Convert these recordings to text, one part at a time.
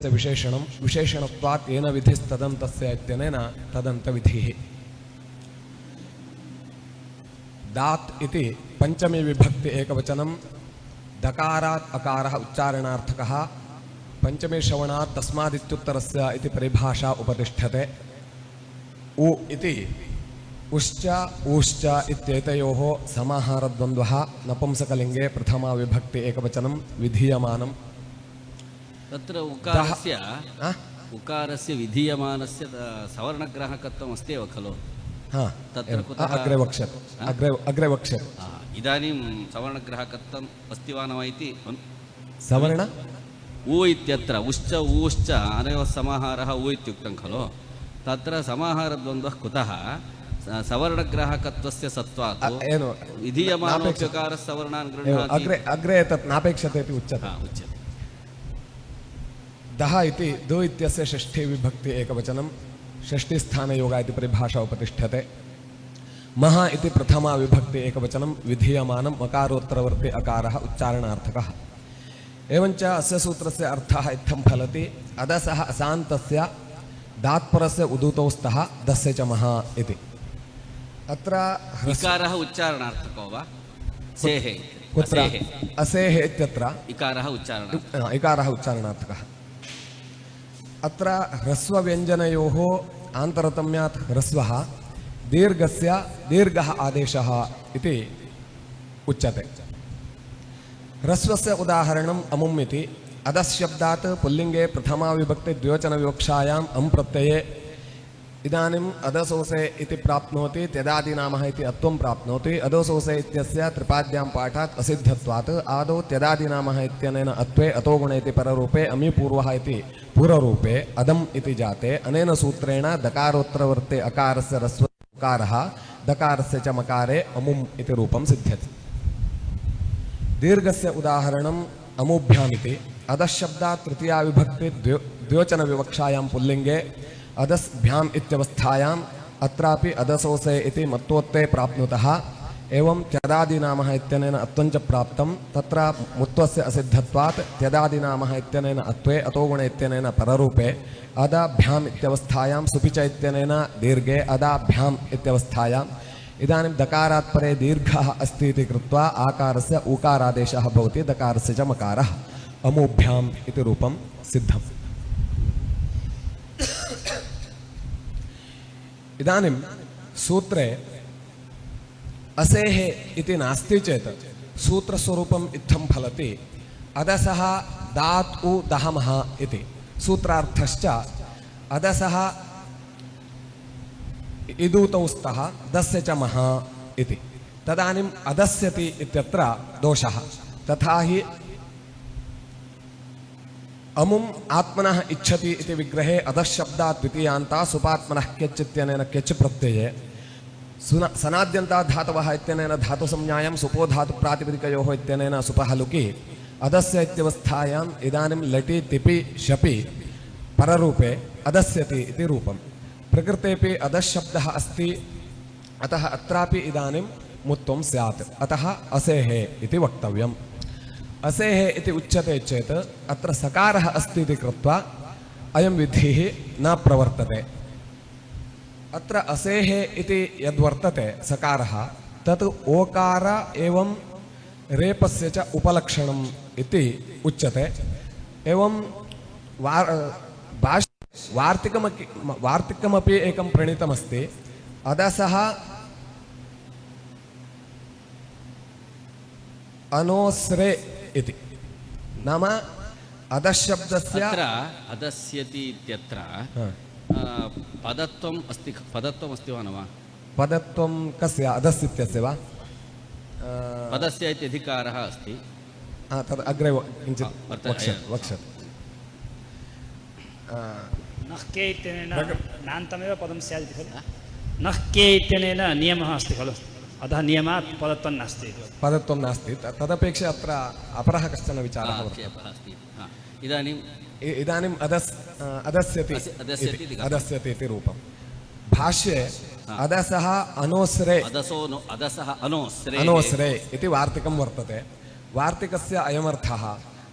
विशेषणं विशेषणत्वात् येन विधिस्तदन्तस्य इत्यनेन तदन्तविधिः। दात् इति पंचमी विभक्ति एकवचनं दकारात् अकारः उच्चारणार्थकः पंचमे श्रवणात् तस्मादित्युत्तरस्य इति परिभाषा उपतिष्ठते। उ इति उश्च ऊश्च इत्येतयोः समाहारद्वन्द्वः नपुंसकलिङ्गे प्रथमा विभक्ति एकवचनं विधीयमानम्। तत्र उकारस्य विधीयमानस्य सवर्णग्राहकत्वम् अस्ति एव खलु? तत्र कुतः अग्रे वक्ष्यते। इदानीं सवर्णग्राहकत्वम् अस्ति वा न वा इति सवर्ण उ इत्यत्र उश्च ऊश्च अनयोः समाहारः उ इत्युक्तं खलु? तत्र समाहारद्वन्द्वः कुतः? सवर्णग्राहकत्वस्य सत्त्वात् विधीयमानोऽप्यकारः सवर्णान् गृह्णाति। अग्रे तत् नापेक्षते इति उच्यते। दः इति दो इत्यस्य षष्ठी विभक्ति एकवचनं षष्ठीस्थानयोगा इति परिभाषा उपतिष्ठते। मह इति प्रथमा विभक्ति एकवचनं विधीयमानं मकारोत्तरवर्ती अकारः उच्चारणार्थकः। एवञ्च अस्य सूत्रस्य अर्थः इत्थं फलति। अदसः असान्तस्य दात्परस्य उदुतौ स्तः दस्य च मह इति। अत्र इकारः उच्चारणार्थको वा? सेः कुत्र? असेः इत्यत्र इकारः उच्चारणार्थकः। अत्र ह्रस्वव्यञ्जनयोः आन्तरतम्यात् ह्रस्वः दीर्घस्य दीर्घः आदेशः इति उच्यते। ह्रस्वस्य उदाहरणम् अमुम् इति। अदशब्दात् पुल्लिङ्गे प्रथमा विभक्ति द्विवचनविवक्षायाम् अम् प्रत्यये इदानीम् अदसोसे इति प्राप्नोति त्यदादिनामः इति अत्वं प्राप्नोति। अदोसोसे इत्यस्य त्रिपाद्यां पाठात् असिद्धत्वात् आदौ त्यदादिनामः इत्यनेन अत्वे अतोगुणे इति पररूपे अमि पूर्वः इति पूर्वरूपे अदम् इति जाते। अनेन सूत्रेण दकारोत्तरवर्ते अकारस्य ह्रस्वकारः दकारस्य च मकारे अमुम् इति रूपं सिद्ध्यति। दीर्घस्य उदाहरणम् अमुभ्यामिति। अदशब्दात् तृतीया विभक्ति द्विवचनविवक्षायां पुल्लिङ्गे अदस्भ्याम् इत्यवस्थायाम् अत्रापि अदसोसे इति मत्वोत्ते प्राप्नुतः। एवं त्यदादिनामः इत्यनेन अत्वञ्च प्राप्तं। तत्र मुत्वस्य असिद्धत्वात् त्यदादिनामः इत्यनेन अत्वे अतोगुणे इत्यनेन पररूपे अदाभ्याम् इत्यवस्थायां सुपि च इत्यनेन दीर्घे अदाभ्याम् इत्यवस्थायाम् इदानीं दकारात् परे दीर्घः अस्ति इति कृत्वा आकारस्य ऊकारादेशः भवति। दकारस्य च मकारः अमुभ्याम् इति रूपं सिद्धम्। इदानीं सूत्रे असेः इति नास्ति चेत् सूत्रस्वरूपम् इत्थं फलति। अदसः दात् उ दहमः इति सूत्रार्थश्च अदसः इदूतौ स्तः दस्य च मः इति। तदानीम् अदस्यति इत्यत्र दोषः। तथा हि अमुम् आत्मनः इच्छति इति विग्रहे अदशब्दात् द्वितीयान्ता सुपात्मनः क्यच् इत्यनेन क्यच् प्रत्यये सनाद्यन्तात् धातवः इत्यनेन धातुसंज्ञायां सुपो धातुप्रातिपदिकयोः इत्यनेन सुपः लुकि अदस्य इत्यवस्थायाम् इदानीं लटि तिपि शपि पररूपे अदस्यति इति रूपं। प्रकृतेपि अदशब्दः अस्ति, अतः अत्रापि इदानीं मुत्वं स्यात्। अतः असेः इति वक्तव्यम्। असेः इति उच्यते चेत् अत्र सकारः अस्ति इति कृत्वा अयं विधिः न प्रवर्तते। अत्र असेः इति यद्वर्तते सकारः तत् ओकार एवं रेपस्य च उपलक्षणम् इति उच्यते। एवं वार्तिकमपि एकं प्रणीतमस्ति। अदसः अनोस्रे इति नाम अदशब्दस्य अदस्यति इत्यत्र पदत्वम् अस्ति वा न वा? पदत्वं कस्य? अदस् इत्यस्य वा? पदस्य इति अधिकारः अस्ति। तद् अग्रे किञ्चित् वक्ष्यतु। नः के इत्यनेन नान्तमेव पदं स्यात् इति खलु? नः के इत्यनेन नियमः अस्ति खलु? अतः नियमात् पदत्वं नास्ति। पदत्वं नास्ति। तदपेक्षया अत्र अपरः कश्चन विचारः अस्ति। इदानीम् अदस्यति इति रूपं। भाष्ये अदसः अनोस्रे अनोस्रे इति वार्तिकं वर्तते। वार्तिकस्य अयमर्थः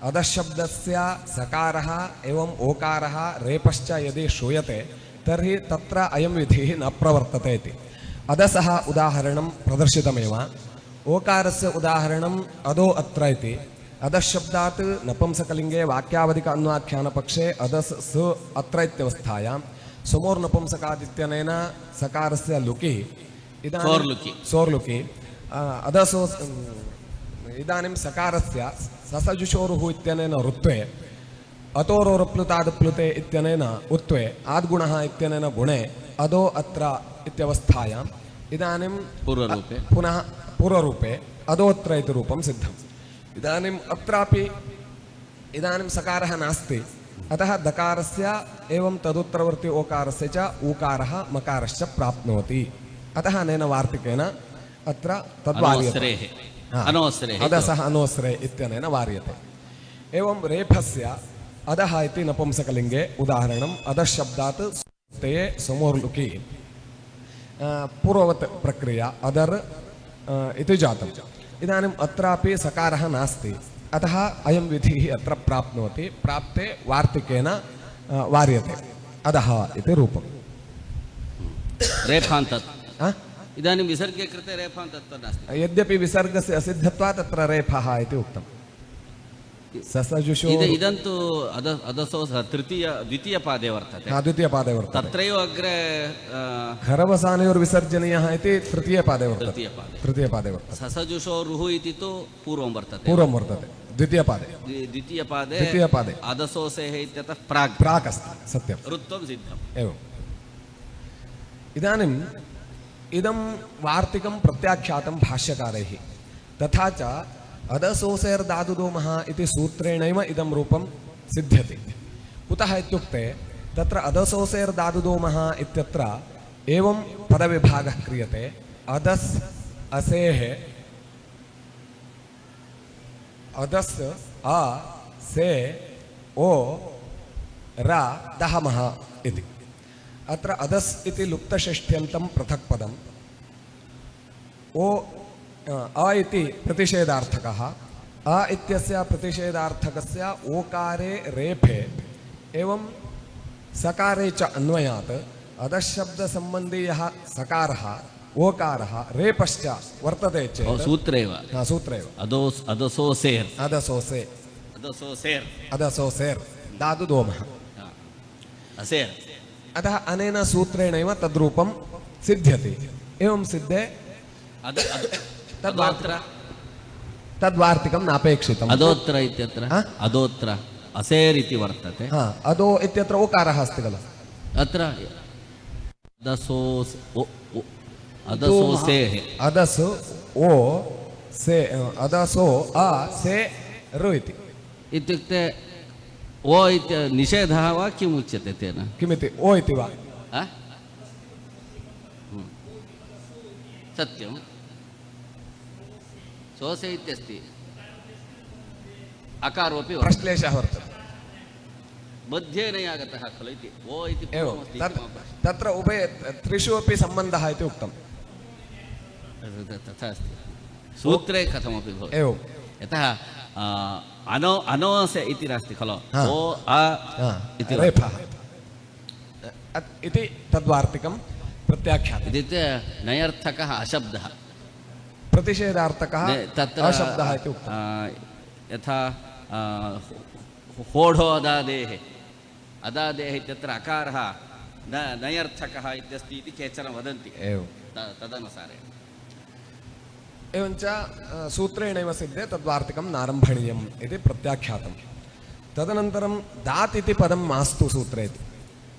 अधशब्दस्य सकारः एवम् ओकारः रेपश्च यदि श्रूयते तर्हि तत्र अयं विधिः न प्रवर्तते इति। अधसः उदाहरणं प्रदर्शितमेव। ओकारस्य उदाहरणम् अधो अत्र इति। अधशब्दात् नपुंसकलिङ्गे वाक्यावधिक अन्वाख्यानपक्षे अधस् स अत्र इत्यवस्थायां समोर्नपुंसकादित्यनेन सकारस्य लुकि सोर्लुकि। सोर्लुकि अधसो इदानीं सकारस्य ससजुषोरुः इत्यनेन ऋत्वे अतोरोरप्लुतादप्लुते इत्यनेन उत्वे आद्गुणः इत्यनेन गुणे अधो अत्र इत्यवस्थायाम् इदानीं पूर्वरूपे पुनः पूर्वरूपे अधोऽत्र इति रूपं सिद्धम्। इदानीम् अत्रापि इदानीं सकारः नास्ति, अतः दकारस्य एवं तदुत्तरवर्ती ओकारस्य च ऊकारः मकारश्च प्राप्नोति। अतः अनेन वार्तिकेन अत्र तद्वार्यते। अनोस्रेः अधसः अनोस्रे इत्यनेन वार्यते। एवं रेफस्य अधः इति नपुंसकलिङ्गे उदाहरणम् अधशब्दात् ते समोर्लुकि पूर्ववत् प्रक्रिया अदर् इति जातम्। इदानीम् अत्रापि सकारः नास्ति, अतः अयं विधिः अत्र प्राप्नोति। प्राप्ते वार्तिकेन वार्यते अधः इति रूपम्। रेफान्तत् इदानीं विसर्गे कृते रेफान्तत्व नास्ति। यद्यपि विसर्गस्य असिद्धत्वात् तत्र रेफः इति उक्तम्। ससजुषो इदं तु अधसो द्वितीयपादे वर्तते। द्वितीयपादे वर्तते। तत्रैव अग्रे खरवसानयोर्विसर्जनीयः इति तृतीयपादे वर्तते। तृतीयपादे वर्तते। ससजुषोरुः इति तु पूर्वं वर्तते। पूर्वं वर्तते द्वितीयपादे। द्वितीयपादे अधसोसेः इत्यतः प्राक् अस्ति। सत्यं ऋत्वं सिद्धम्। एवम्। इदानीम् इदं वार्तिकं प्रत्याख्यातं भाष्यकारैः। तथा च अधसोसेर्दादुदोमः इति सूत्रेणैव इदं रूपं सिद्ध्यति। कुतः इत्युक्ते तत्र अधसोसेर्दादुदोमः इत्यत्र एवं पदविभागः क्रियते। अधस् असेः अधस् अ से ओ र दहमः इति। अत्र अधस् इति लुप्तषष्ठ्यन्तं पृथक् पदम्। ओ अ इति प्रतिषेधार्थकः। अ इत्यस्य प्रतिषेधार्थकस्य ओकारे रेफे एवं सकारे च अन्वयात् अधशब्दसम्बन्धीयः सकारः ओकारः रेपश्च वर्तते चेत् सूत्रेव अधसोसेर् दादुदोमः असेर्। अतः अनेन सूत्रेणैव तद्रूपं सिद्ध्यति। एवं सिद्धे तद्वार्तिकं नापेक्षितम्। अधोत्र इत्यत्र अधोत्र असेर् इति वर्तते। अधो इत्यत्र ओकारः अस्ति खलु। अत्र अधसोसेः अधस् ओ से अधसो अ से रु इति। इत्युक्ते ओ इति निषेधः वा किम् उच्यते तेन? किमिति ओ इति वा? सत्यं सोसे इत्यस्ति अकारोपि प्रश्लेषः वर्तते। मध्ये न आगतः खलु इति ओ इति पूर्वमस्ति। तत्र उभय त्रिषु अपि सम्बन्धः इति उक्तम्। तथा अस्ति सूत्रे कथमपि भवति। एवं यतः अनोसे इति नास्ति खलु। ओ अ इति रेफः इति तद्वार्तिकं प्रत्याख्यातम्। इत्युक्ते नयर्थकः अशब्दः प्रतिषेधार्थकः अशब्दः इति उक्तम्। यथा होढो अदादेः इत्यत्र अकारः नयर्थकः इत्यस्ति इति केचन वदन्ति। एवं तदनुसारेण एवञ्च सूत्रेणैव सिद्धे तद्वार्तिकं नारम्भणीयम् इति प्रत्याख्यातं। तदनन्तरं दात् इति पदं मास्तु सूत्रे इति।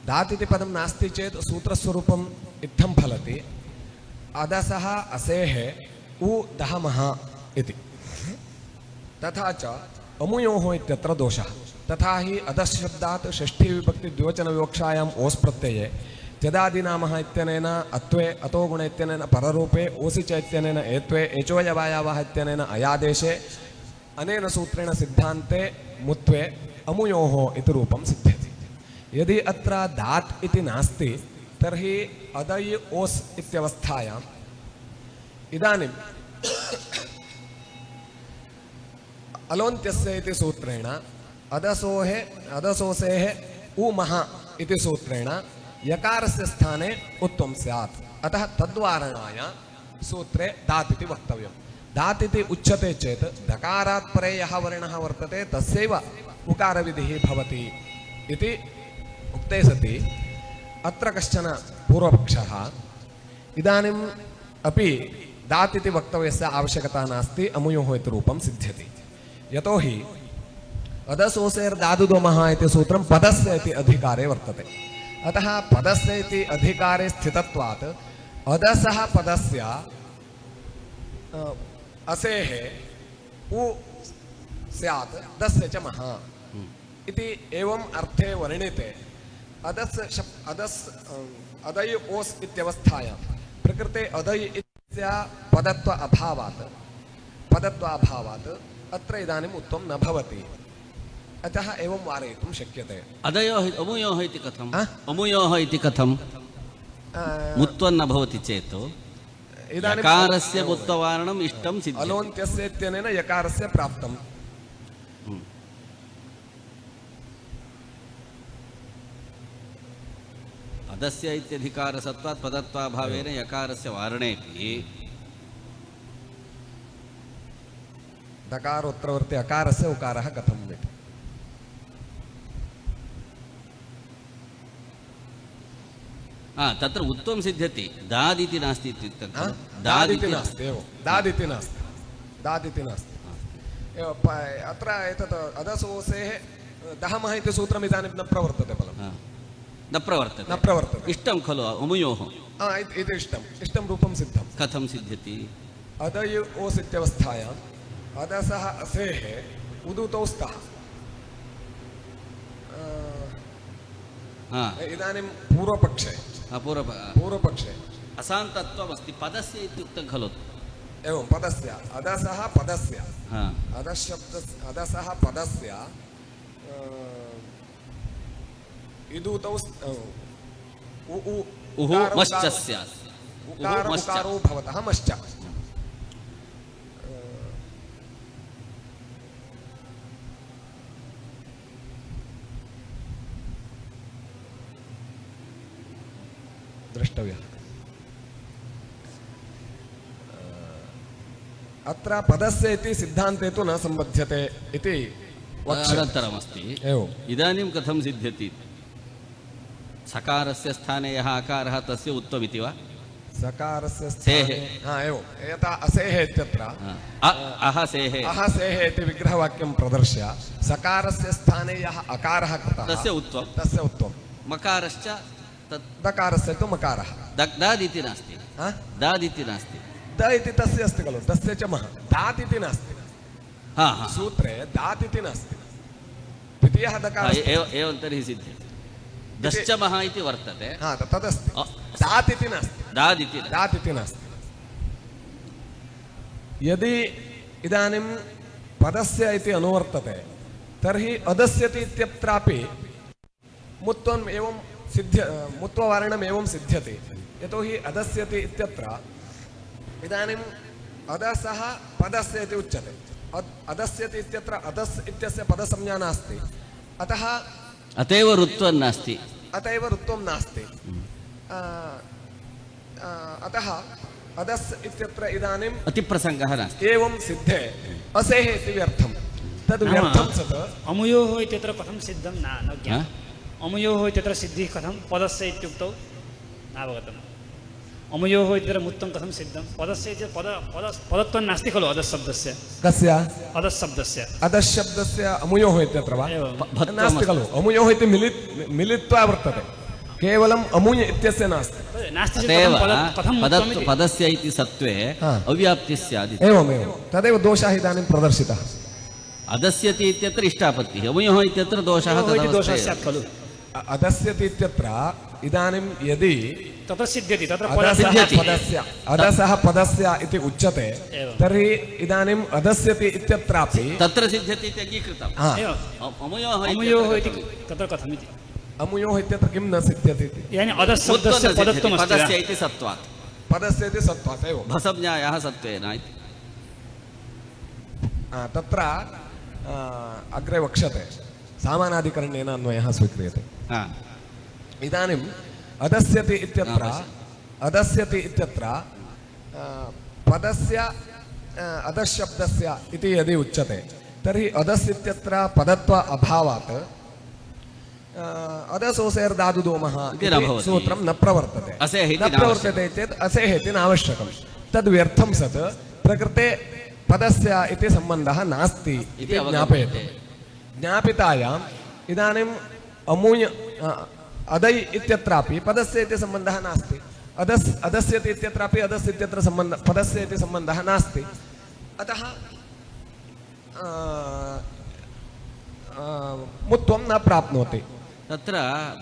दात् इति पदं नास्ति चेत् सूत्रस्वरूपम् इत्थं फलति। अधसः असेः उ दहमः इति। तथा च अमुयोः इत्यत्र दोषः। तथा हि अधशब्दात् षष्ठीविभक्तिद्विवचनविवक्षायाम् ओस् प्रत्यये त्यदादिनामः इत्यनेन अत्वे अतो गुण इत्यनेन पररूपे ओसि च इत्यनेन एत्वे एचोयवायावः इत्यनेन अयादेशे अनेन सूत्रेण सिद्धान्ते मुत्वे अमुयोः इति रूपं सिद्ध्यति। यदि अत्र दात् इति नास्ति तर्हि अदय् ओस् इत्यवस्थायाम् इदानीं अलोन्त्यस्य इति सूत्रेण अदसोसेः उमः इति सूत्रेण यकारस्य स्थाने उत्वं स्यात्। अतः तद्वारणाय सूत्रे दात् इति वक्तव्यं। दात् इति उच्यते चेत् दकारात् परे यः वर्णः वर्तते तस्यैव उकारविधिः भवति इति उक्ते सति अत्र कश्चन पूर्वपक्षः इदानीम् अपि दात् इति वक्तव्यस्य आवश्यकता नास्ति, अमुयोः इति रूपं सिद्ध्यति। यतोहि अदसोसेर्दादुदोमः इति सूत्रं पदस्य इति अधिकारे वर्तते। अतः पदस्य इति अधिकारे स्थितत्वात् अदसः पदस्य असेः उ स्यात् दस्य च मः इति एवम् अर्थे वर्णिते अदय् ओस् इत्यवस्थायां प्रकृते अदय् इत्यस्य पदत्वाभावात् अत्र इदानीम् उत्वं न भवति। अतः एवं वारयितुं शक्यते। अदयोः अमुयोः इति कथम्? अमुयोः इति कथम्? मुत्वं न भवति चेत् यकारस्य मुत्ववारणम् इष्टं सिद्ध्यति। अलोन्त्यस्य इत्यनेन यकारस्य प्राप्तम्। अदस्य इत्यधिकारसत्वात् पदत्वाभावेन यकारस्य वारणेऽपि दकारोत्तरवर्ति अकारस्य उकारः कथम् इति। तत्र उत्वं सिद्ध्यति, दादिति नास्ति इत्युक्तं खलु? दादिति नास्ति एव, दादिति नास्ति, दादिति नास्ति। अत्र एतत् अदसोसेः दहमः इति सूत्रम् इदानीं न प्रवर्तते फलम्। न प्रवर्तते, न प्रवर्तते। इष्टं खलु अमुयोः? इति इष्टं रूपं सिद्धं। कथं सिद्ध्यति? अदय् ओस् इत्यवस्थायाम् अदसः असेः उदुतौ स्तः। इदानीं पूर्वपक्षे असान्तत्वमस्ति, पदस्य इत्युक्तं खलु? एवं पदस्य अदसः पदस्य अदसः पदस्य इदुतौ मश्च स्यात्, उकारो भवतः मश्च। द्रष्टव्यः। अत्र पदस्य इति सिद्धान्ते तु न सम्बध्यते इति अनन्तरमस्ति। एवम् इदानीं कथं सिद्ध्यति? सकारस्य स्थाने यः आकारः तस्य उत्वमिति वा? सकारस्य स्थाने एवं यथा असेः इत्यत्र अहसेः इति विग्रहवाक्यं प्रदर्श्य सकारस्य स्थाने यः अकारः कृतः तस्य उत्वं। मकारश्च दकारस्य तु मकारः। दादिति नास्ति, दादिति नास्ति, द इति तस्य अस्ति खलु, तस्य च मः। दात् इति नास्ति सूत्रे, दात् इति नास्ति। द्वितीयः दकारः एवं तर्हि सिद्ध्यति। दश्च मः इति वर्तते, तदस्ति। दात् इति नास्ति, दात् इति नास्ति। यदि इदानीं पदस्य इति अनुवर्तते तर्हि अदस्यति इत्यत्रापि मुत्वम् एवं मुत्ववारणम् एवं सिद्ध्यति। यतोहि अदस्यति इत्यत्र इदानीम् अदसः पदस्य इति उच्यते। अदस्यति इत्यत्र अदस् इत्यस्य पदसंज्ञा नास्ति, अत एव ऋत्वं नास्ति। अतः अदस् इत्यत्र इदानीम् अतिप्रसङ्गः नास्ति। एवं सिद्धे असेः इति व्यर्थं, तद् व्यर्थं सत्। अमुयोः इत्यत्र कथं सिद्धं न ज्ञातम्। अमुयोः इत्यत्र सिद्धिः कथं पदस्य इत्युक्तौ नावगतम्। अमुयोः इत्यत्र मुत्तं कथं सिद्धं? पदस्य इति पदत्वं नास्ति खलु अदशब्दस्य। कस्य? अदशब्दस्य। अदशब्दस्य अमुयोः इत्यत्र वा? नास्ति खलु, अमुयोः इति मिलित्वा वर्तते, केवलम् अमुय इत्यस्य नास्ति। पदस्य इति सत्त्वे अव्याप्तिः स्यात्। एवमेवं तदेव दोषः इदानीं प्रदर्शितः। अदस्यति इत्यत्र इष्टापत्तिः, अमुयोः इत्यत्र दोषः स्यात् खलु। अदस्यति इत्यत्र इदानीं यदि तत्र सिद्ध्यति, तत्र अदसः पदस्य इति उच्यते तर्हि इदानीम् अदस्यति इत्यत्रापि तत्र सिद्ध्यति इति अङ्गीकृतम्। अमुयोः इति तत्र कथमिति? अमुयोः इत्यत्र किं न सिद्ध्यति इति? यानि अदशब्दस्य पदत्वमस्ति। पदस्य इति सत्त्वात्, पदस्य इति सत्त्वात् एव भसंज्ञायाः सत्त्वेन इति। तत्र अग्रे वक्ष्यते सामानाधिकरणेन अन्वयः स्वीक्रियते हा इदानीम् अदस्यति इत्यत्र अदस्यति इत्यत्र पदस्य अधशब्दस्य इति यदि उच्यते तर्हि अदस् इत्यत्र पदत्व अभावात् अदसोसेर्दादुदोमः इति न भवति। सूत्रं न प्रवर्तते असेः इति न प्रवर्तते चेत् असेः इति नावश्यकं तद् व्यर्थं सत् प्रकृते पदस्य इति सम्बन्धः नास्ति इति ज्ञापयति ज्ञापितायाम् इदानीम् अमूय अदै इत्यत्रापि पदस्य इति सम्बन्धः नास्ति अदस्यति इत्यत्रापि अदस् इत्यत्र सम्बन्धः पदस्य इति सम्बन्धः नास्ति अतः मुत्वं न प्राप्नोति तत्र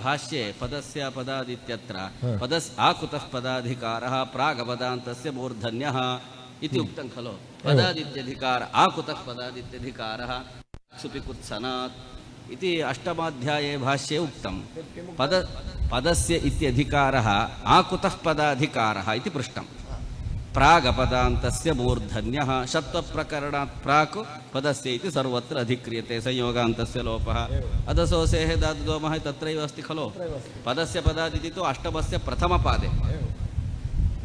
भाष्ये पदस्य पदादित्यत्र पदस् आकुतः पदाधिकारः प्रागपदान्तस्य मूर्धन्यः इति उक्तं खलु पदादित्यधिकार आकुतः पदादित्यधिकारः सुपिकुत्सनात् इति अष्टमाध्याये भाष्ये उक्तं पदस्य इत्यधिकारः आकुतः पदाधिकारः इति पृष्टं प्रागपदान्तस्य मूर्धन्यः षत्वप्रकरणात् प्राक् पदस्य इति सर्वत्र अधिक्रियते संयोगान्तस्य लोपः अदसोसेः दादुदोमः तत्रैव अस्ति खलु पदस्य पदादिति तु अष्टमस्य प्रथमपादे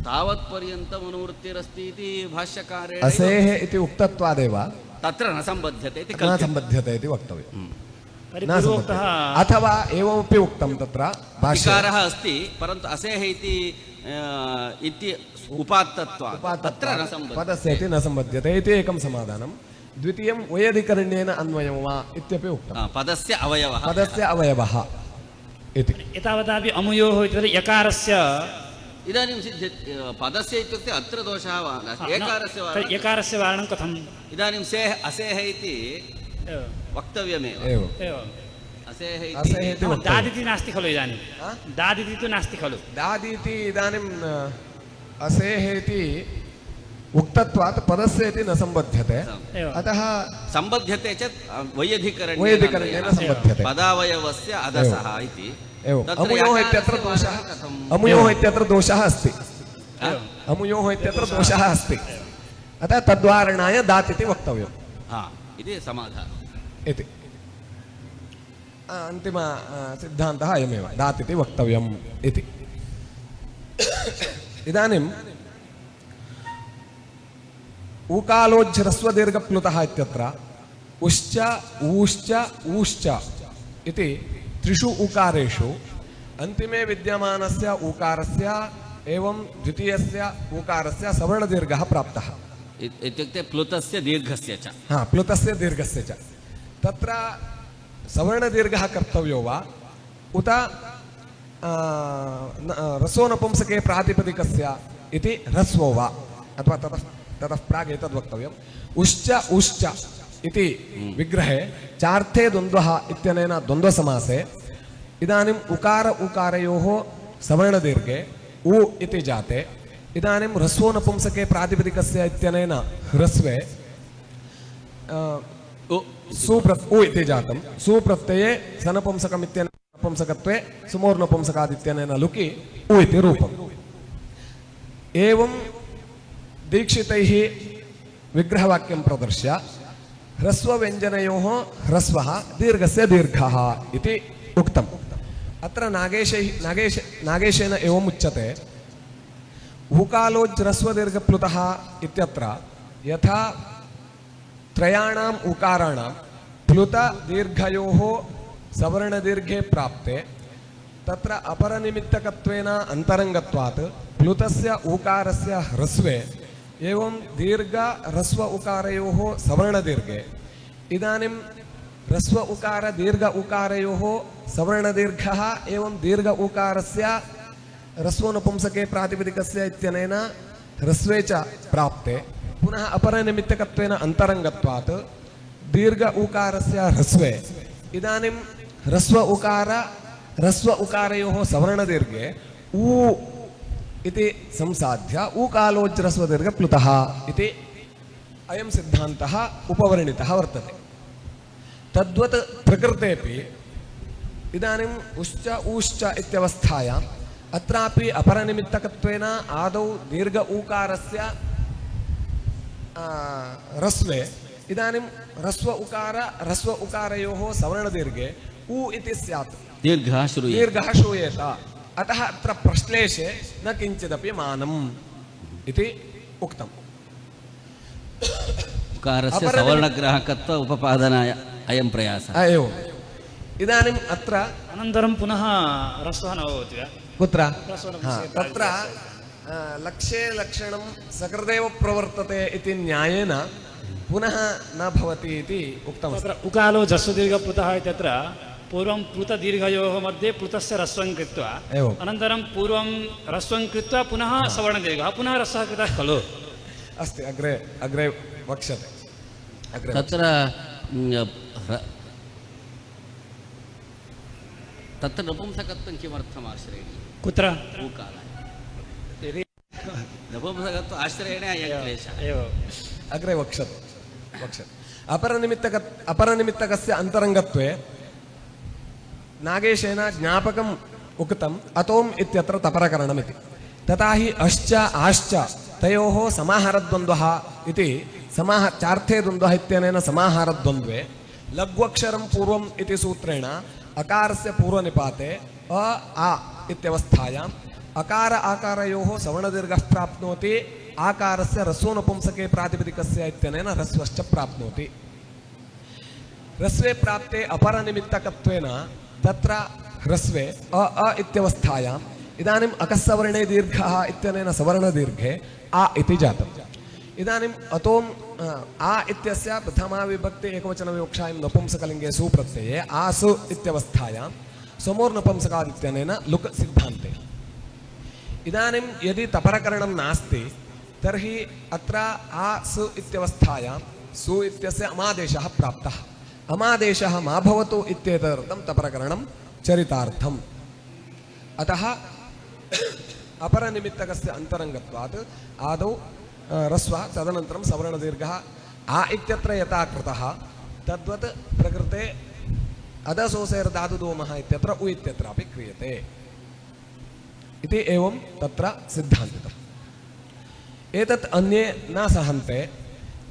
तावत्पर्यन्तम् अनुवृत्तिरस्ति इति भाष्यकारेण असेः इति उक्तत्वादेव तत्र न सम्बध्यते इति न सम्बध्यते इति वक्तव्यं तर्हि न पूर्वोक्तः सम्बध्यते अथवा एवमपि उक्तं तत्र भाष्ये विकारः अस्ति परन्तु असेः इति उपात्तत्वात् तत्र न सम्बध्यते पदस्य इति न सम्बध्यते इति एकं समाधानं द्वितीयं वैयधिकरण्येन अन्वयं वा इत्यपि उक्तं पदस्य अवयवः पदस्य अवयवः इति एतावतापि अमुयोः इत्यत्र यकारस्य इदानीं पदस्य इत्युक्ते अत्र दोषः वा एकारस्य वा यकारस्य वारणं कथम् इदानीं असेः इति एवं एवम् वक्तव्यमेव एवं असेः असेः इति इति वक्तव्यं दादिति नास्ति खलु इदानीं दादिति तु नास्ति खलु दादीति इदानीम् असेः इति उक्तत्वात् पदस्य इति न सम्बध्यते एवम् अतः सम्बध्यते चेत् वैयधिकरण्येन वैयधिकरण्येन सम्बध्यते पदावयवस्य अधसः इति एवम् तत्र अमुयोः इत्यत्र यकारस्य दोषः वारणं कथम्? अमुयोः इत्यत्र दोषः अस्ति एवम् अमुयोः इत्यत्र दोषः अस्ति अतः तद्वारणाय दात् इति वक्तव्यम् हा इति समाधानम् इति अन्तिम सिद्धान्तः अयमेव दात् इति वक्तव्यम् इति इदानीम् ऊकालोज्झ्रस्वदीर्घप्लुतः इत्यत्र उश्च ऊश्च ऊश्च इति त्रिषु उकारेषु अन्तिमे विद्यमानस्य ऊकारस्य एवं द्वितीयस्य ऊकारस्य सवर्णदीर्घः प्राप्तः इत्युक्ते प्लुतस्य दीर्घस्य च प्लुतस्य दीर्घस्य च तत्र सवर्णदीर्घः कर्तव्यो वा उत रसो नपुंसके प्रातिपदिकस्य इति ह्रस्वो वा अथवा ततः प्राग् एतद् वक्तव्यम् उश्च उश्च इति विग्रहे चार्थे द्वन्द्वः इत्यनेन द्वन्द्वसमासे इदानीम् उकार उकारयोः सवर्णदीर्घे उ इति जाते इदानीं ह्रस्वो नपुंसके प्रातिपदिकस्य इत्यनेन ह्रस्वे उ इति जातं सुप्रत्यये सनपुंसकम् इत्यनेन नपुंसकत्वे सुमोर्नपुंसकादित्यनेन लुकि उ इति रूपम् एवं दीक्षितैः विग्रहवाक्यं प्रदर्श्य ह्रस्वव्यञ्जनयोः ह्रस्वः दीर्घस्य दीर्घः इति उक्तम् अत्र नागेशेन एवम् उच्यते ऊकालोज्ह्रस्वदीर्घप्लुतः इत्यत्र यथा त्रयाणाम् उकाराणां प्लुतदीर्घयोः सवर्णदीर्घे प्राप्ते तत्र अपरनिमित्तकत्वेन अन्तरङ्गत्वात् प्लुतस्य ऊकारस्य ह्रस्वे एवं दीर्घ ह्रस्व उकारयोः सवर्णदीर्घे इदानीं ह्रस्व उकार दीर्घ उकारयोः सवर्णदीर्घः एवं दीर्घ उकारस्य ह्रस्वो नपुंसके प्रातिपदिकस्य इत्यनेन ह्रस्वे च प्राप्ते पुनः अपरनिमित्तकत्वेन अन्तरङ्गत्वात् दीर्घ उकारस्य ह्रस्वे इदानीं ह्रस्व उकारयोः सवर्णदीर्घे ऊ इति संसाध्य ऊकालोज्ह्रस्वदीर्घप्लुतः इति अयं सिद्धान्तः उपवर्णितः वर्तते तद्वत् प्रकृतेपि इदानीम् उश्च ऊश्च इत्यवस्थायाम् अत्रापि अपरनिमित्तकत्वेन आदौ दीर्घ ऊकारस्य ह्रस्वे इदानीं ह्रस्व उकारयोः सवर्णदीर्घे उ इति स्यात्, दीर्घः श्रूयते। दीर्घः श्रूयेत, अतः अत्र प्रश्लेषे न किञ्चिदपि मानम् इति उक्तम्। उकारस्य सवर्णग्राहकत्व उपपादनाय अयं प्रयासः। एवम्। इदानीम् अत्र अनन्तरं पुनः ह्रस्वः न भवति वा? कुत्र ह्रस्वः तत्र लक्ष्ये लक्षणं सकृदेव प्रवर्तते इति न्यायेन पुनः न भवति इति उक्तमस्ति। तत्र उकालो जस्वदीर्घप्लुतः इत्यत्र पूर्वं प्लुतदीर्घयोः मध्ये प्लुतस्य ह्रस्वं कृत्वा एवम्। अनन्तरं पूर्वं ह्रस्वं कृत्वा पुनः सवर्णदीर्घः पुनः ह्रस्वः कृतः खलु? अस्ति, अग्रे अग्रे वक्ष्यते। अग्रे तत्र तत्र नपुंसकत्वं किमर्थम् आश्रयणीयं? कुत्र? उकाराय यदि नपुंसकत्व आश्रयेण अयं क्लेशः। एवम्। अग्रे वक्ष्यते। अपरनिमित्तकस्य अन्तरङ्गत्वे नागेशेन ज्ञापकम् उक्तम् अतोम् इत्यत्र तपरकरणमिति। तथा हि अश्च आश्च तयोः समाहारद्वन्द्वः इति चार्थे द्वन्द्वः इत्यनेन समाहारद्वन्द्वे लघ्वक्षरं पूर्वम् इति सूत्रेण अकारस्य पूर्वनिपाते अ आ इत्यवस्थायाम् अकार आकारयोः सवर्णदीर्घः प्राप्नोति, आकारस्य ह्रस्वोनपुंसके प्रातिपदिकस्य इत्यनेन ह्रस्वश्च प्राप्नोति। ह्रस्वे प्राप्ते अपरनिमित्तकत्वेन तत्र ह्रस्वे अ इत्यवस्थायाम् इदानीम् अकस्सवर्णे दीर्घः इत्यनेन सवर्णदीर्घे आ इति जातम्। इदानीम् अतोम् आ इत्यस्य प्रथमा विभक्ति एकवचनविवक्षायां नपुंसकलिङ्गे सुप्रत्यये आसु इत्यवस्थायां समोर्नपुंसकादित्यनेन लुक् सिद्धान्ते। इदानीं यदि तपरकरणं नास्ति तर्हि अत्र आसु इत्यवस्थायां सु इत्यस्य अमादेशः प्राप्तः। अमादेशः मा भवतु इत्येतदर्थं तपरकरणं चरितार्थम्। अतः अपरनिमित्तकस्य अन्तरङ्गत्वात् आदौ ह्रस्वः तदनन्तरं सवर्णदीर्घः आ इत्यत्र यथा कृतः तद्वत् प्रकृते अदसोसेर्धातुदोमः इत्यत्र उ इत्यत्रापि क्रियते इति एवं तत्र सिद्धान्तितम्। एतत् अन्ये न सहन्ते,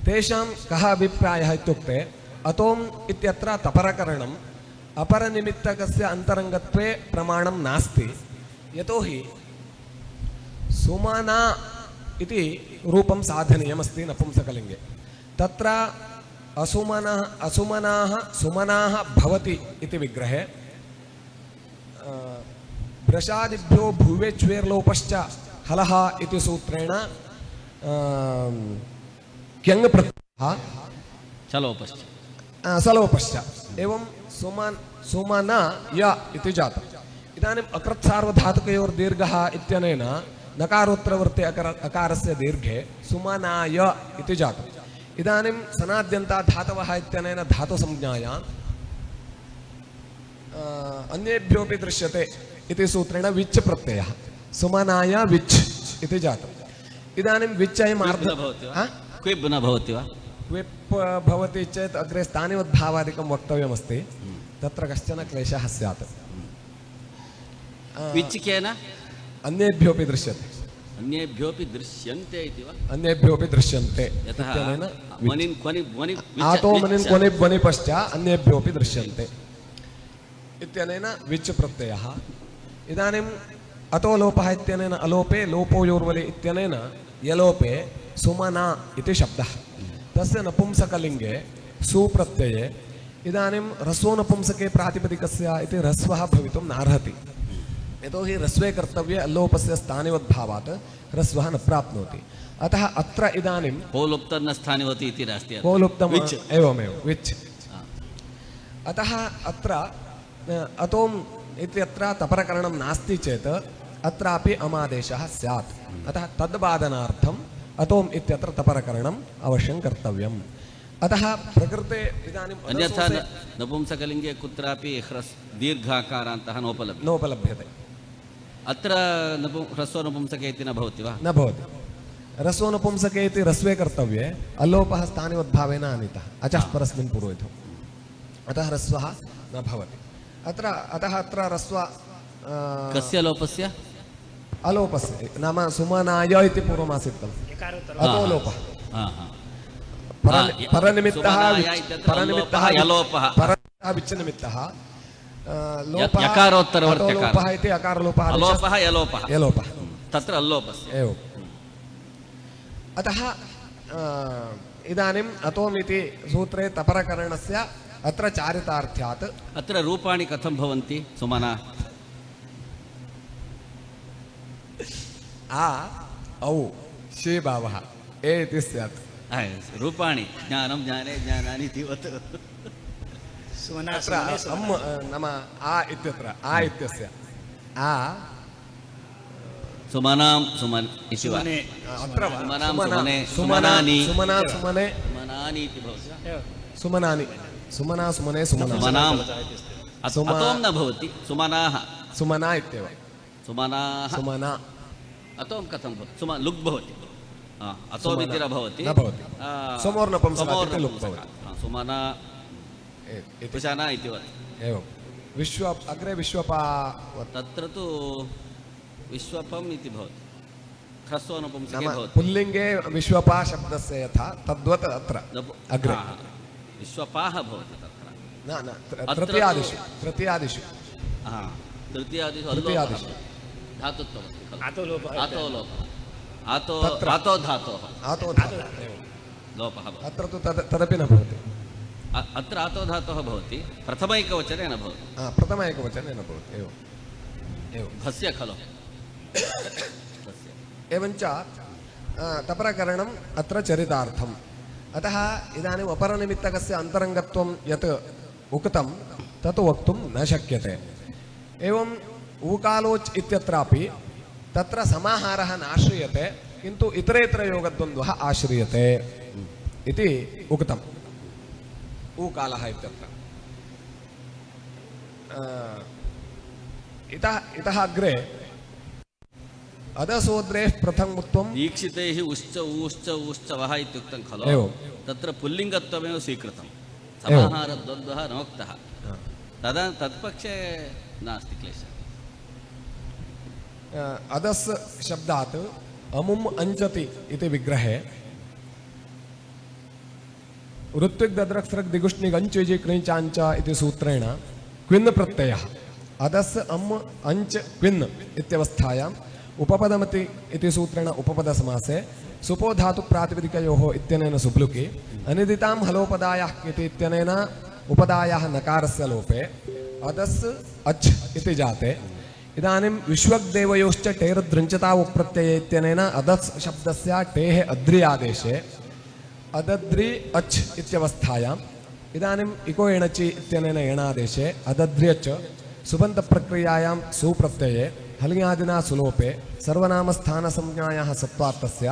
तेषां कः अभिप्रायः इत्युक्ते अतोम् इत्यत्र तपरकरणम् अपरनिमित्तकस्य अन्तरङ्गत्वे प्रमाणं नास्ति, यतोहि सुमना इति रूपं साधनीयमस्ति नपुंसकलिङ्गे। तत्र असुमनाः सुमनाः भवति इति विग्रहे भ्रशादिभ्यो भुवेच्वेर्लोपश्च हलः इति सूत्रेण क्यङ् प्रत्ययः सलोपश्च एवं सुमन य इति जातम्। इदानीम् अकृत्सार्वधातुकयोर्दीर्घः इत्यनेन नकारोत्तरवर्ते अकारस्य दीर्घे सुमनाय इति जातम्। इदानीं सनाद्यन्तात् धातवः इत्यनेन धातुसंज्ञायां अन्येभ्योऽपि दृश्यते इति सूत्रेण विच् प्रत्ययः सुमनाय विच् इति जातम्। इदानीं विच् अयम् क्विब् न भवति वा? क्विप् भवति चेत् अग्रे स्थानिवद्भावादिकं वक्तव्यमस्ति, तत्र कश्चन क्लेशः स्यात्। विच् केन? अन्येभ्योऽपि दृश्यते। अन्येभ्योऽपि दृश्यन्ते इति वा? अन्येभ्योऽपि दृश्यन्ते यतः इत्यनेन मनिन् क्वनि वनि आतो मनिन् क्वनि वनिपश्च अन्येभ्योऽपि दृश्यन्ते इत्यनेन विच् प्रत्ययः। इदानीम् अतो लोपः इत्यनेन अलोपे लोपोयोर्वलि इत्यनेन यलोपे सुमना इति शब्दः। तस्य नपुंसकलिङ्गे सुप्रत्यये इदानीं ह्रस्वोनपुंसके प्रातिपदिकस्य इति ह्रस्वः भवितुं नार्हति, यतोहि ह्रस्वे कर्तव्ये अल्लोपस्य स्थानिवद्भावात् ह्रस्वः न प्राप्नोति। अतः अत्र इदानीं कोलुप्तन्न स्थानिवति इति नास्ति, कोलुप्तम् एवमेव विच्। अतः अत्र अतोम् इत्यत्र तपरकरणं नास्ति चेत् अत्रापि अमादेशः स्यात्। अतः तद्बाधनार्थम् अतोम् इत्यत्र तपरकरणम् अवश्यं कर्तव्यम्। अतः प्रकृते इदानीम् अन्यथा नपुंसकलिङ्गे कुत्रापि दीर्घाकारान्तः नोपलभ्यते। अत्र ह्रस्वनपुंसके इति न भवति वा? न भवति। ह्रस्वोनपुंसके इति ह्रस्वे कर्तव्ये अल्लोपः स्थानिवद्भावेन आनीतः अचः परस्मिन् पूर्वविधौ, अतः ह्रस्वः न भवति। अतः अत्र ह्रस्व कस्य लोपस्य? अलोपस्य, नाम सुमनाय इति पूर्वमासीत् खलु, अतो लोपः। परनिमित्तः सुमनाय इत्यत्र अल्लोपः यलोपः परनिमित्तः विच्छनिमित्तः लोपः यकारोत्तरवर्त्यकार अतोलोपः इति अकारलोपः अलोपः यलोपः यलोपः तत्र अल्लोपस्य एवम् अतः इदानीम् अतोमिति सूत्रे तपरकरणस्य अत्र चारितार्थ्यात् अत्र रूपाणि कथं भवन्ति सुमना आ औ शेभावः ए इति स्यात् रूपाणि ज्ञानं ज्ञाने ज्ञानानि इतिवत् सुमना अत्र सुमने अम् सुमना नाम आ इत्यत्र आ इत्यस्य आ सुमनां सुमन् इति वा सुमने अत्र वा? सुमनां सुमना सुमने सुमनानि सुमनानि सुमने सुमनानि इति भवति एव सुमनानि सुमना सुमने सुमना सुमनाम् सुमा- अतों न भवति सुमनाः सुमना इत्येव सुमनाः सुमना अतों कथं भवति लुक् भवति अतोम् इति न भवति न भवति सोमोर्नपुंसकात् इति लुक् भवति सुमना इति विशना इति वत् एवं अग्रे विश्वपा तत्र तु विश्वपम् इति भवति ह्रस्वनपुंसके नाम भवति पुल्लिङ्गे विश्वपा शब्दस्य यथा तद्वत् अत्र अग्रे विश्वपाः भवति तत्र न न अत्र तृतीयादिषु तृतीयादिषु तृतीयादिषु धातुत्वं खलु आतो लोपः आतो लोपः आतो तत्र आतो धातोः आतो एवं लोपः भवति अत्र तु तदपि न भवति अत्र आतो धातोः भवति प्रथमैकवचने न भवति प्रथम एकवचने न भवति एवम् एवं भस्य खलु एवञ्च तपरकरणम् अत्र चरितार्थम् अतः इदानीम् अपरनिमित्तकस्य अन्तरङ्गत्वं यत् उक्तं तत् वक्तुं न शक्यते एवम् ऊकालोच् इत्यत्रापि तत्र समाहारः नाश्रीयते किन्तु इतरेतरयोगद्वन्द्वः आश्रीयते इति उक्तम् ऊकालः इत्यत्र इतः अग्रे अदसोद्रेः प्रथमत्वं दीक्षितैः उश्च ऊश्च ऊश्चवः इत्युक्तं खलु एवं तत्र पुल्लिङ्गत्वमेव स्वीकृतं समाहारद्वन्द्वः नोक्तः तदा तत्पक्षे नास्ति क्लेशः अदस् शब्दात् अमुम् अञ्जति इति विग्रहे ऋत्विग्दद्रक्सृक् दिगुष्णिगञ्चुजि क्लिञ्चाञ्च इति सूत्रेण क्विन् प्रत्ययः अदस् अम् अञ्च क्विन् इत्यवस्थायाम् उपपदमति इति सूत्रेण उपपदसमासे सुपोधातुप्रातिपदिकयोः इत्यनेन सुप्लुकि अनिदितां हलोपदायाः इति इत्यनेन उपदायाः नकारस्य लोपे अदस् अच् इति जाते इदानीं विश्वग्देवयोश्च टेरदृञ्चतावुप्रत्यये इत्यनेन अदस् शब्दस्य टेः अद्रि आदेशे अदद्रि अच् इत्यवस्थायाम् इदानीम् इको एणचि इत्यनेन एणादेशे अदद्र्यच् सुबन्तप्रक्रियायां सुप्रत्यये हलिङ्यादिना सुलोपे सर्वनामस्थानसंज्ञायाः सत्त्वार्थस्य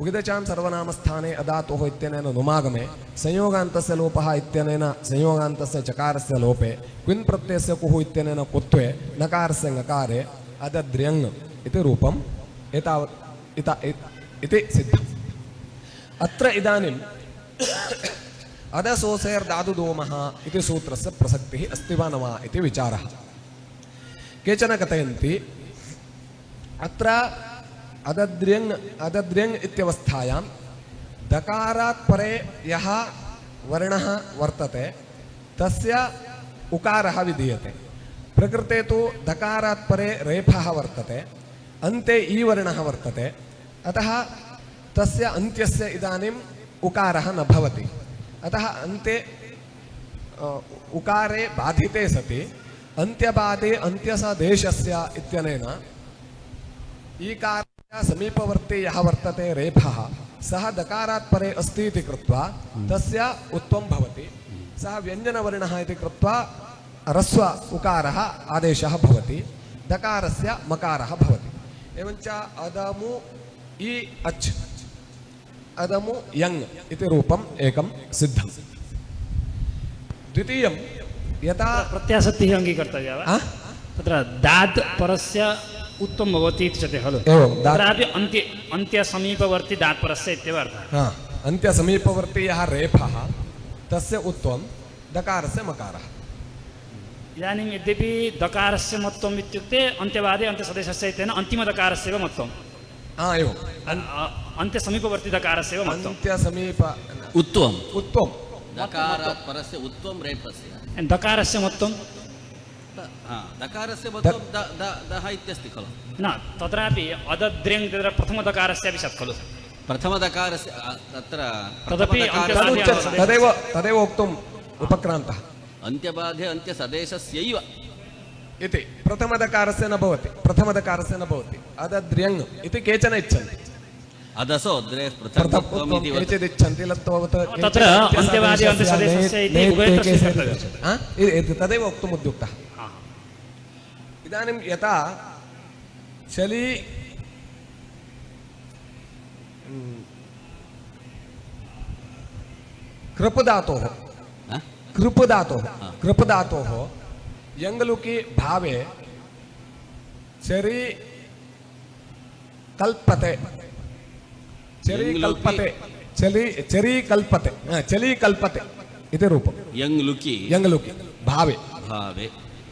उगिदचां सर्वनामस्थाने अदातोः इत्यनेन नुमागमे संयोगान्तस्य लोपः इत्यनेन संयोगान्तस्य चकारस्य लोपे क्विन् प्रत्ययस्य कुः इत्यनेन कुत्वे नकारस्य ङकारे अदद्र्यङ् इति रूपम् इति सिद्धम् अत्र इदानीम् अदसोसेर्दादुदोमः इति सूत्रस्य प्रसक्तिः अस्ति वा न वा इति विचारः केचन कथयन्ति अत्र अदद्र्यङ् इत्यवस्थायां दकारात् परे यः वर्णः वर्तते तस्य उकारः विधीयते प्रकृते तु दकारात् परे रेफः वर्तते अन्ते ई वर्णः वर्तते अतः तस्य अन्त्यस्य इदानीम् उकारः न भवति अतः अन्ते उकारे बाधिते सति अन्त्यबाधे अन्त्यसदेशस्य इत्यनेन ईकारस्य समीपवर्ती यः वर्तते रेफः सः दकारात् परे अस्ति इति कृत्वा तस्य उत्वं भवति सः व्यञ्जनवर्णः इति कृत्वा ह्रस्व उकारः आदेशः भवति दकारस्य मकारः भवति एवञ्च अदमु इ अच् अदमु यङ् इति रूपम् एकं सिद्धम् द्वितीयं यथा प्रत्यासक्तिः अङ्गीकर्तव्या वा तत्र दात् परस्य उत्तमं भवति इति उच्यते खलु एवं तत्रापि अन्त्यसमीपवर्ति दात् परस्य इत्येव अर्थः अन्त्यसमीपवर्ती यः रेफः तस्य उत्वं दकारस्य मकारः इदानीं यद्यपि दकारस्य मत्वम् इत्युक्ते अन्त्यवादे अन्त्यसदेशस्य इत्यनेन अन्तिमदकारस्यैव मत्वम् एवं अन्त्यसमीपवर्ति दकारस्यैव मत्वम् अन्त्यसमीप उत्वम् उत्वम् दकारात् परस्य उत्वं रेपस्य दकारस्य मोत्तं दकारस्य मोत्तं दः इत्यस्ति खलु न तत्रापि अदद्र्यङ् तत्र प्रथमदकारस्यापि स्यात् खलु प्रथमदकारस्य तत्र तदपि प्रथमदकारस्य तदेव वक्तुम् उपक्रान्तः अन्त्यबाधे अन्त्यसदेशस्यैव इति प्रथमदकारस्य न भवति अदद्र्यङ् इति केचन इच्छन्ति अदसो द्रे पृथक्त्वम् इति वदति। केचित् इच्छन्ति लत्ववत् तत्र अन्त्यवादि अन्त्यसदेशस्य इति उभयत्र स्वीकर्तव्यम्। तदेव वक्तुम् उद्युक्तः इदानीं यथा चली कृपधातोः यङ्गलुकि भावे चरी कल्पते चली कल्पते इति रूपं यङ्गलुकि भावे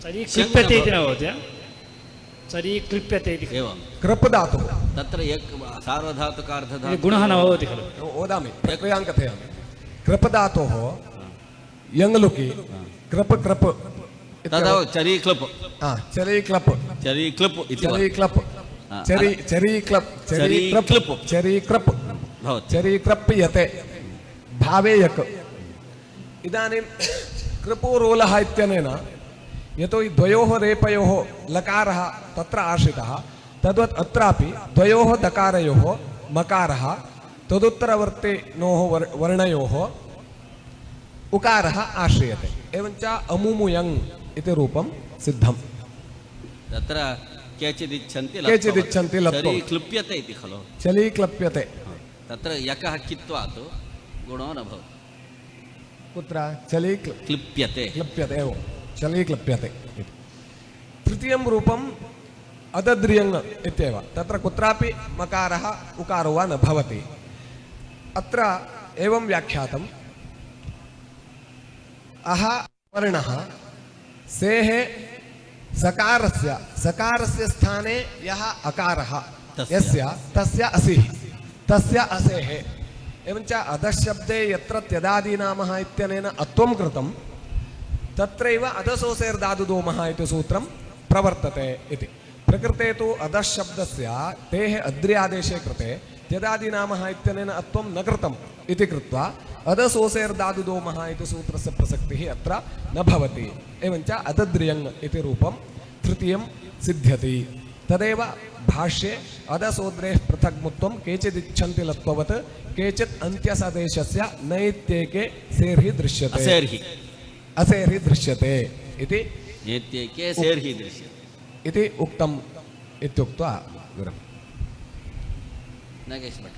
चरी क्लिप्यते इति न भवति चरी क्लिप्यते इति एवं कृपधातुः तत्र सार्वधातुकार्धधातुः गुणः न भवति खलु वदामि प्रक्रियां कथयामि कृपधातोः यङ्गलुकि कृप तदा चरी क्लप् चरीक्रप्यते भावे यक् इदानीं कृपोरोलः इत्यनेन यतोहि द्वयोः रेपयोः लकारः तत्र आश्रितः तद्वत् अत्रापि द्वयोः दकारयोः मकारः तदुत्तरवर्तिनोः वर्णयोः उकारः आश्रियते एवञ्च अमुमुयङ् इति रूपं सिद्धम् तत्र केचिदिच्छन्ति लत्वम् क्लिप्यते इति खलु चली क्लप्यते तत्र यकः कित्वात् गुणो न भवति कुत्र चली क्लिप्यते एवं चली क्लप्यते इति तृतीयं रूपम् अदद्र्यङ् इत्येव तत्र कुत्रापि मकारः उकारो वा न भवति अत्र एवं व्याख्यातम् अह वर्णः सेः सकारस्य स्थाने यः अकारः यस्य तस्य असेः एवञ्च अधशब्दे यत्र त्यदादीनामः इत्यनेन अत्वं कृतं तत्रैव अधसोसेर्दादुदोमः इति सूत्रं प्रवर्तते इति प्रकृते तु अधशब्दस्य तेः अद्र्यादेशे कृते त्यदादीनामः इत्यनेन अत्वं न कृतम् इति कृत्वा अधसोसेर्दादुदोमः इति सूत्रस्य प्रसक्तिः अत्र न भवति एवञ्च अदद्र्यङ् इति रूपं तृतीयं सिद्ध्यति तदेव भाष्ये अधसोद्रेः पृथग्मुत्वं केचिदिच्छन्ति लत्ववत् केचित् अन्त्यसदेशस्य नैत्येके सेर्हि दृश्यते असेर्हि दृश्यते इति नैत्येके सेर्हि दृश्यते इति उक्तम् इत्युक्त्वा नागेश भट्